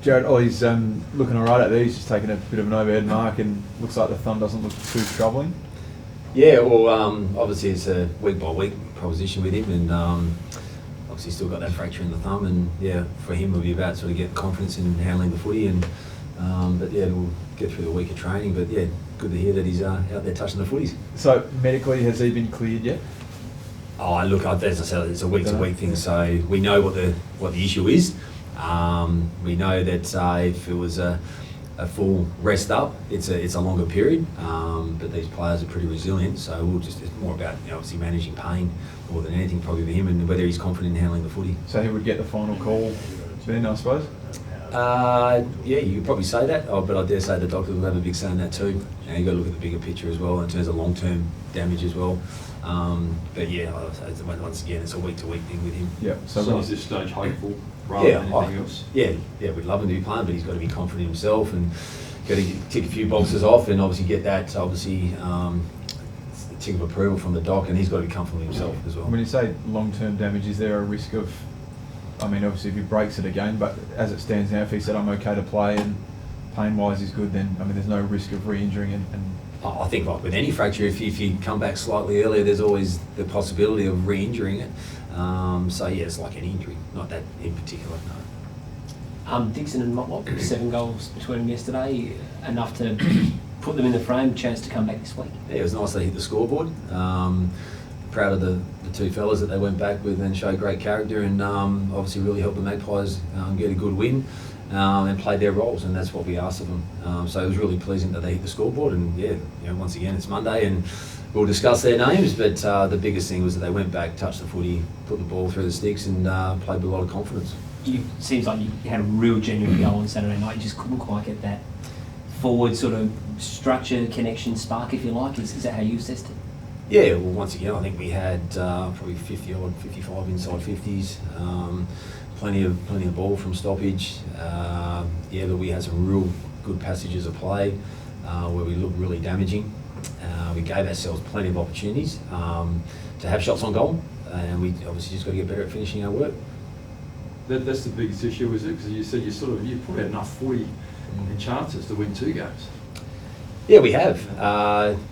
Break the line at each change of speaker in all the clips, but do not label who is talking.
Jarrad, Ollie's looking all right out there. He's just taking a bit of an overhead mark and looks like the thumb doesn't look too troubling.
Yeah, well, obviously it's a week-by-week proposition with him, and obviously still got that fracture in the thumb, and yeah, for him it'll be about sort of getting confidence in handling the footy, and but yeah, we'll get through the week of training, but yeah, good to hear that he's out there touching the footies.
So medically, has he been cleared yet?
Oh, look, as I said, it's a week-to-week thing, so we know what the issue is. We know that if it was a full rest up, it's a longer period, but these players are pretty resilient, so it's more about obviously managing pain more than anything probably for him, and whether he's confident in handling the footy.
So he would get the final call then, I suppose?
Yeah, you could probably say that, but I dare say the doctors will have a big say in that too. You've got to look at the bigger picture as well in terms of long-term damage as well. But yeah, once again, it's a week-to-week thing with him.
Yeah.
So is this stage hopeful rather than anything else?
Yeah, we'd love him to be playing, but he's got to be confident in himself and got to tick a few boxes off and obviously get that tick of approval from the doc, and he's got to be comfortable in himself as well.
When you say long-term damage, is there a risk of, I mean, obviously if he breaks it again, but as it stands now, if he said I'm okay to play and pain-wise is good, then I mean there's no risk of re-injuring and
I think like with any fracture, if you come back slightly earlier, there's always the possibility of re-injuring it. So yeah, it's like any injury, not that in particular, no.
Dixon and Motlop, 7 goals between them yesterday, enough to put them in the frame, chance to come back this week.
Yeah, it was nice they hit the scoreboard. Proud of the two fellas that they went back with and showed great character, and obviously really helped the Magpies get a good win and played their roles, and that's what we asked of them. So it was really pleasing that they hit the scoreboard, and yeah, once again it's Monday and we'll discuss their names, but the biggest thing was that they went back, touched the footy, put the ball through the sticks, and played with a lot of confidence.
Seems like you had a real genuine go on Saturday night. You just couldn't quite get that forward sort of structure, connection, spark, if you like. Is that how you assessed it?
Yeah, well, once again, I think we had probably 55 inside 50s, plenty of ball from stoppage. But we had some real good passages of play where we looked really damaging. We gave ourselves plenty of opportunities to have shots on goal, and we obviously just got to get better at finishing our work.
That's the biggest issue, is it? Because you said you put out enough footy and chances to win 2 games.
Yeah, we have.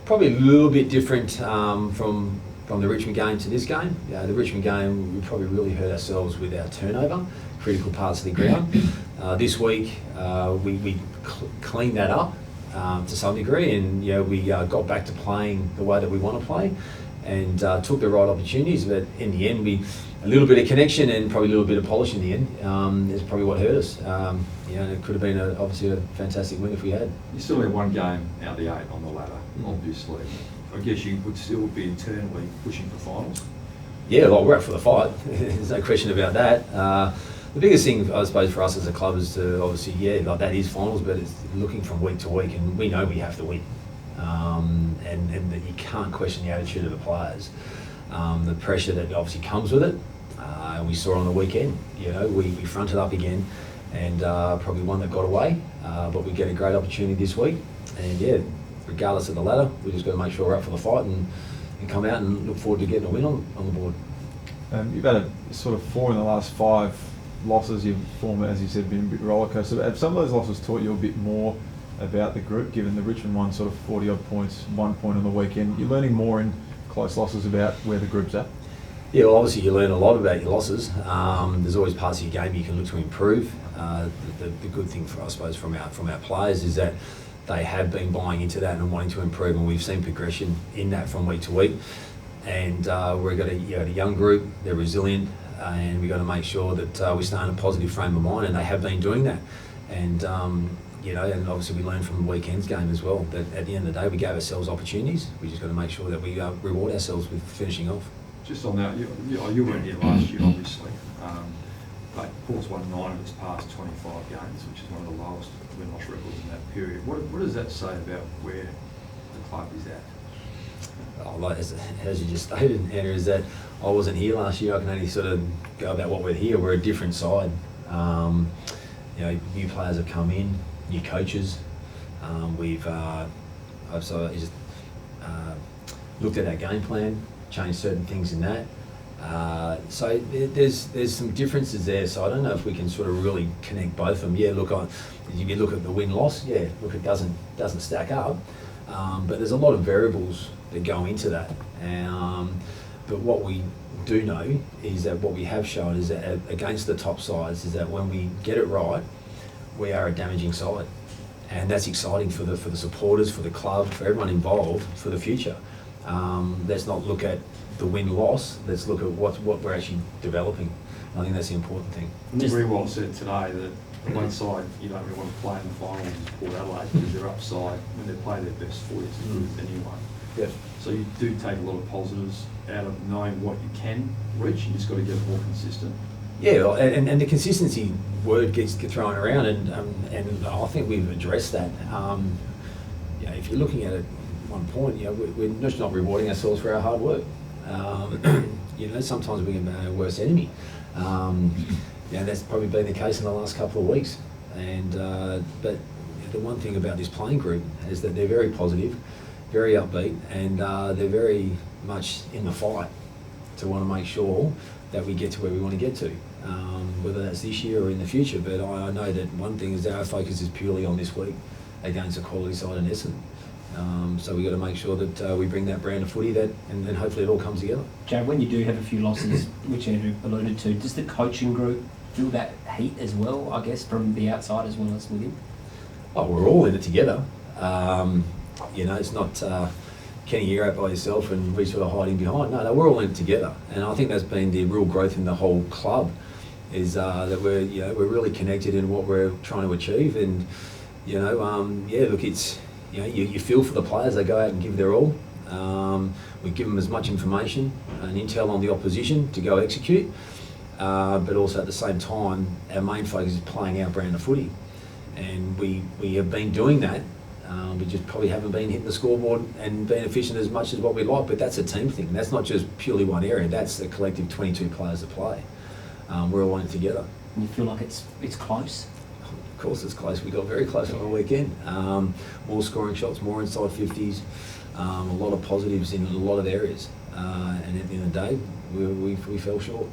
Probably a little bit different from the Richmond game to this game. The Richmond game, we probably really hurt ourselves with our turnover, critical parts of the ground. This week, we cleaned that up to some degree, and we got back to playing the way that we want to play, and took the right opportunities. But in the end, a little bit of connection and probably a little bit of polish in the end is probably what hurt us. It could have been obviously a fantastic win if we had.
You still have 1 game out the 8 on the ladder, obviously. I guess you would still be internally pushing for finals.
Yeah, we're up for the fight. There's no question about that. The biggest thing, I suppose, for us as a club is to obviously, that is finals, but it's looking from week to week, and we know we have to win. And that you can't question the attitude of the players. The pressure that obviously comes with it. We saw on the weekend, we fronted up again, and probably one that got away, but we get a great opportunity this week. And regardless of the ladder, we just got to make sure we're up for the fight and come out and look forward to getting a win on the board.
You've had a sort of 4 in the last 5 losses. You've formed, as you said, been a bit rollercoaster. Have some of those losses taught you a bit more about the group, given the Richmond one sort of 40 odd points, 1 point on the weekend? You're learning more in close losses about where the group's at?
Yeah, well, obviously you learn a lot about your losses. There's always parts of your game you can look to improve. The good thing for, I suppose, from our players is that they have been buying into that and wanting to improve, and we've seen progression in that from week to week. And we've got a young group, they're resilient, and we've got to make sure that we stay in a positive frame of mind, and they have been doing that. And and obviously we learned from the weekend's game as well, that at the end of the day we gave ourselves opportunities. We just got to make sure that we reward ourselves with finishing off.
Just on that, you weren't here last year, obviously, but Paul's won 9 of his past 25 games, which is one of the lowest win-loss records in that period. What does that say about where the club is at?
As you just stated, Andrew, is that I wasn't here last year. I can only sort of go about what we're here. We're a different side. New players have come in, new coaches. I've sort of just looked at our game plan, changed certain things in that, So there's some differences there. So I don't know if we can sort of really connect both of them. Yeah, look, if you look at the win-loss, yeah, look, it doesn't stack up. But there's a lot of variables that go into that. But what we do know is that what we have shown is that against the top sides is that when we get it right, we are a damaging side. And that's exciting for the supporters, for the club, for everyone involved, for the future. Let's not look at the win-loss, let's look at what we're actually developing. I think that's the important thing.
Just very well said today that on one side you don't really want to play in the finals is Port Adelaide because their upside when they play their best footy is good anyway.
Yep.
So you do take a lot of positives out of knowing what you can reach. You just got to get more consistent.
Yeah, and the consistency word gets thrown around, and I think we've addressed that. You know, if you're looking at it, one point, you know, we're just not rewarding ourselves for our hard work. You know, sometimes we can be our worst enemy. Yeah, that's probably been the case in the last couple of weeks. And but the one thing about this playing group is that they're very positive, very upbeat, and they're very much in the fight to want to make sure that we get to where we want to get to, whether that's this year or in the future. But I know that one thing is our focus is purely on this week against a quality side in Essendon. So we've got to make sure that we bring that brand of footy and then hopefully it all comes together.
Jarrad, when you do have a few losses, which Andrew alluded to, does the coaching group feel that heat as well, I guess, from the outside as well as within?
Oh, we're all in it together. You know, it's not Kenny, you're out by yourself and we sort of hiding behind. No, we're all in it together. And I think that's been the real growth in the whole club is that we're really connected in what we're trying to achieve. And, you know, yeah, look, it's, you know, you feel for the players, they go out and give their all. We give them as much information and intel on the opposition to go execute, but also at the same time, our main focus is playing our brand of footy. And we have been doing that. We just probably haven't been hitting the scoreboard and being efficient as much as what we'd like, but that's a team thing. That's not just purely one area, that's a collective 22 players that play. We're all in it together.
And you feel like it's close?
Of course it's close. We got very close on the weekend. More scoring shots, more inside 50s, a lot of positives in a lot of areas. And at the end of the day, we fell short.